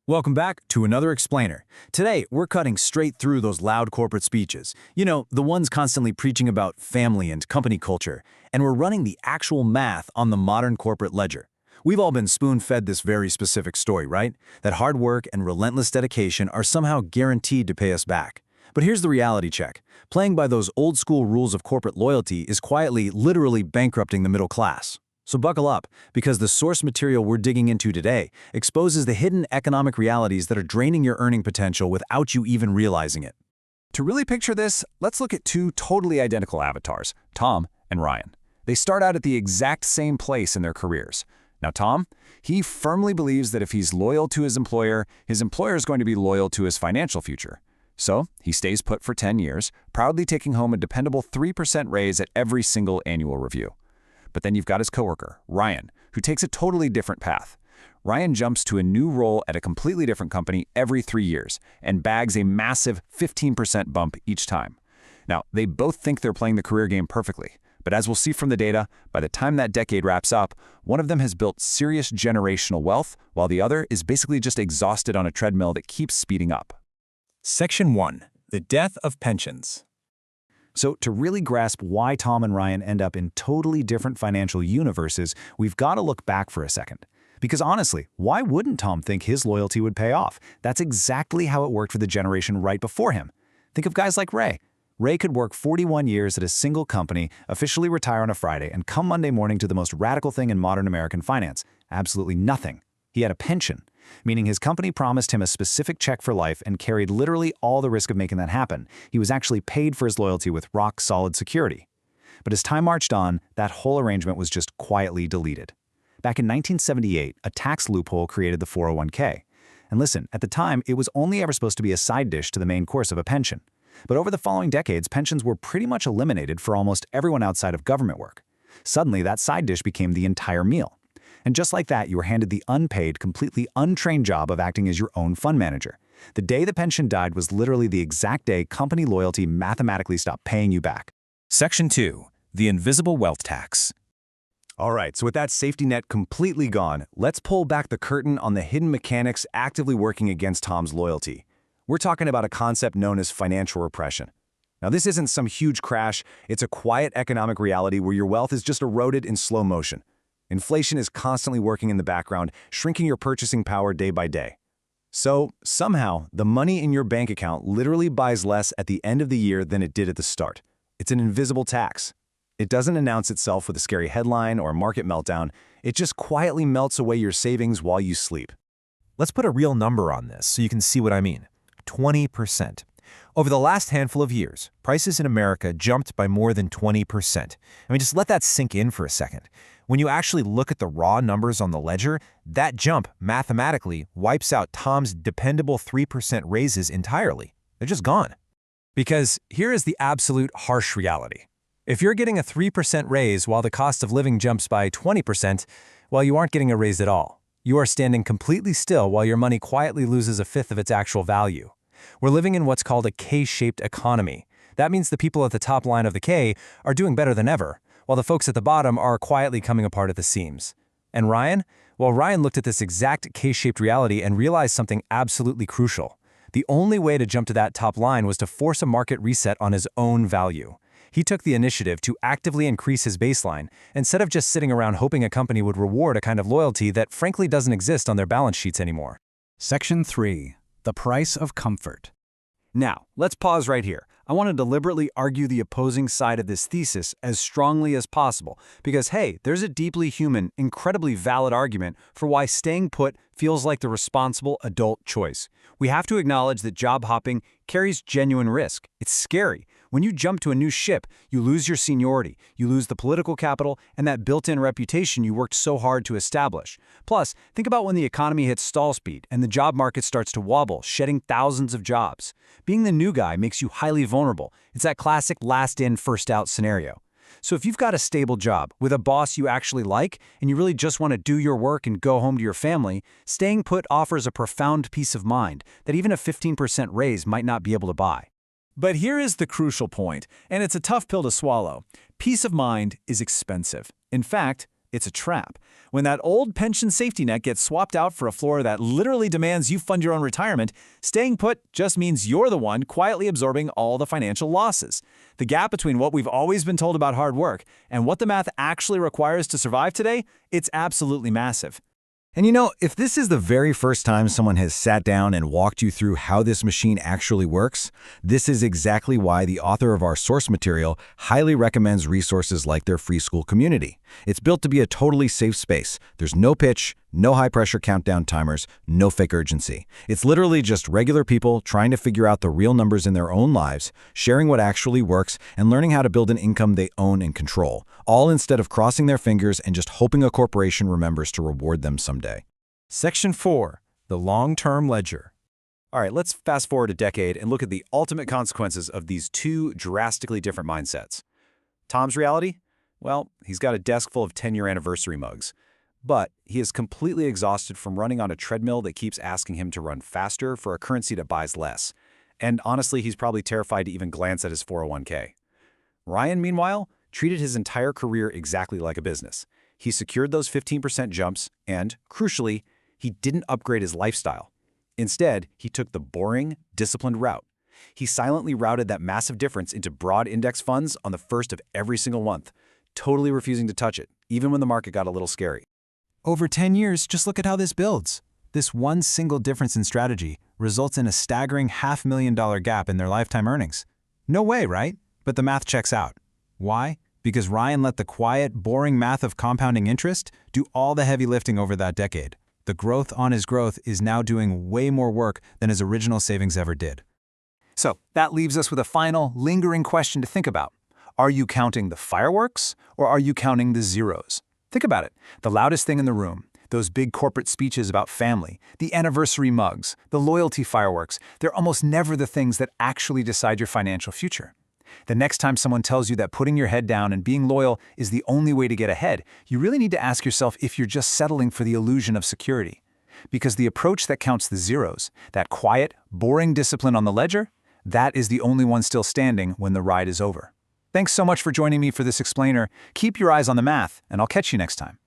Welcome back to another explainer. Today, we're cutting straight through those loud corporate speeches. You know, the ones constantly preaching about family and company culture, and we're running the actual math on the modern corporate ledger. We've all been spoon-fed this very specific story, right? That hard work and relentless dedication are somehow guaranteed to pay us back. But here's the reality check. Playing by those old-school rules of corporate loyalty is quietly, literally bankrupting the middle class. So buckle up, because the source material we're digging into today exposes the hidden economic realities that are draining your earning potential without you even realizing it. To really picture this, let's look at two totally identical avatars, Tom and Ryan. They start out at the exact same place in their careers. Now Tom, he firmly believes that if he's loyal to his employer is going to be loyal to his financial future. So he stays put for 10 years, proudly taking home a dependable 3% raise at every single annual review. But then you've got his coworker, Ryan, who takes a totally different path. Ryan jumps to a new role at a completely different company every 3 years and bags a massive 15% bump each time. Now, they both think they're playing the career game perfectly, but as we'll see from the data, by the time that decade wraps up, one of them has built serious generational wealth, while the other is basically just exhausted on a treadmill that keeps speeding up. Section 1. The Death of Pensions. So to really grasp why Tom and Ryan end up in totally different financial universes, we've got to look back for a second. Because honestly, why wouldn't Tom think his loyalty would pay off? That's exactly how it worked for the generation right before him. Think of guys like Ray. Ray could work 41 years at a single company, officially retire on a Friday, and come Monday morning to the most radical thing in modern American finance: absolutely nothing. He had a pension, meaning his company promised him a specific check for life and carried literally all the risk of making that happen. He was actually paid for his loyalty with rock-solid security. But as time marched on, that whole arrangement was just quietly deleted. Back in 1978, a tax loophole created the 401k. And listen, at the time, it was only ever supposed to be a side dish to the main course of a pension. But over the following decades, pensions were pretty much eliminated for almost everyone outside of government work. Suddenly, that side dish became the entire meal. And just like that, you were handed the unpaid, completely untrained job of acting as your own fund manager. The day the pension died was literally the exact day company loyalty mathematically stopped paying you back. Section 2. The Invisible Wealth Tax. All right, so with that safety net completely gone, let's pull back the curtain on the hidden mechanics actively working against Tom's loyalty. We're talking about a concept known as financial repression. Now, this isn't some huge crash. It's a quiet economic reality where your wealth is just eroded in slow motion. Inflation is constantly working in the background, shrinking your purchasing power day by day. So, somehow, the money in your bank account literally buys less at the end of the year than it did at the start. It's an invisible tax. It doesn't announce itself with a scary headline or a market meltdown. It just quietly melts away your savings while you sleep. Let's put a real number on this so you can see what I mean. 20%. Over the last handful of years, prices in America jumped by more than 20%. I mean, just let that sink in for a second. When you actually look at the raw numbers on the ledger, that jump mathematically wipes out Tom's dependable 3% raises entirely. They're just gone. Because here is the absolute harsh reality. If you're getting a 3% raise while the cost of living jumps by 20%, well, you aren't getting a raise at all. You are standing completely still while your money quietly loses a fifth of its actual value. We're living in what's called a K-shaped economy. That means the people at the top line of the K are doing better than ever, while the folks at the bottom are quietly coming apart at the seams. And Ryan? Well, Ryan looked at this exact K-shaped reality and realized something absolutely crucial. The only way to jump to that top line was to force a market reset on his own value. He took the initiative to actively increase his baseline, instead of just sitting around hoping a company would reward a kind of loyalty that frankly doesn't exist on their balance sheets anymore. Section 3. The Price of Comfort. Now, let's pause right here. I want to deliberately argue the opposing side of this thesis as strongly as possible because, hey, there's a deeply human, incredibly valid argument for why staying put feels like the responsible adult choice. We have to acknowledge that job hopping carries genuine risk. It's scary. When you jump to a new ship, you lose your seniority, you lose the political capital, and that built-in reputation you worked so hard to establish. Plus, think about when the economy hits stall speed and the job market starts to wobble, shedding thousands of jobs. Being the new guy makes you highly vulnerable. It's that classic last-in, first-out scenario. So if you've got a stable job with a boss you actually like, and you really just want to do your work and go home to your family, staying put offers a profound peace of mind that even a 15% raise might not be able to buy. But here is the crucial point, and it's a tough pill to swallow. Peace of mind is expensive. In fact, It's a trap. When that old pension safety net gets swapped out for a floor that literally demands you fund your own retirement, staying put just means you're the one quietly absorbing all the financial losses. The gap between what we've always been told about hard work and what the math actually requires to survive today, it's absolutely massive. And you know, if this is the very first time someone has sat down and walked you through how this machine actually works, this is exactly why the author of our source material highly recommends resources like their free school community. It's built to be a totally safe space. There's no pitch, no high-pressure countdown timers, no fake urgency. It's literally just regular people trying to figure out the real numbers in their own lives, sharing what actually works, and learning how to build an income they own and control, all instead of crossing their fingers and just hoping a corporation remembers to reward them someday. Section 4. The long-term ledger. All right, let's fast forward a decade and look at the ultimate consequences of these two drastically different mindsets. Tom's reality? Well, he's got a desk full of 10-year anniversary mugs. But he is completely exhausted from running on a treadmill that keeps asking him to run faster for a currency that buys less. And honestly, he's probably terrified to even glance at his 401k. Ryan, meanwhile, treated his entire career exactly like a business. He secured those 15% jumps and, crucially, he didn't upgrade his lifestyle. Instead, he took the boring, disciplined route. He silently routed that massive difference into broad index funds on the first of every single month, totally refusing to touch it, even when the market got a little scary. Over 10 years, just look at how this builds. This one single difference in strategy results in a staggering $500,000 gap in their lifetime earnings. No way, right? But the math checks out. Why? Because Ryan let the quiet, boring math of compounding interest do all the heavy lifting over that decade. The growth on his growth is now doing way more work than his original savings ever did. So that leaves us with a final, lingering question to think about. Are you counting the fireworks or are you counting the zeros? Think about it. The loudest thing in the room, those big corporate speeches about family, the anniversary mugs, the loyalty fireworks, they're almost never the things that actually decide your financial future. The next time someone tells you that putting your head down and being loyal is the only way to get ahead, you really need to ask yourself if you're just settling for the illusion of security. Because the approach that counts the zeros, that quiet, boring discipline on the ledger, that is the only one still standing when the ride is over. Thanks so much for joining me for this explainer. Keep your eyes on the math, and I'll catch you next time.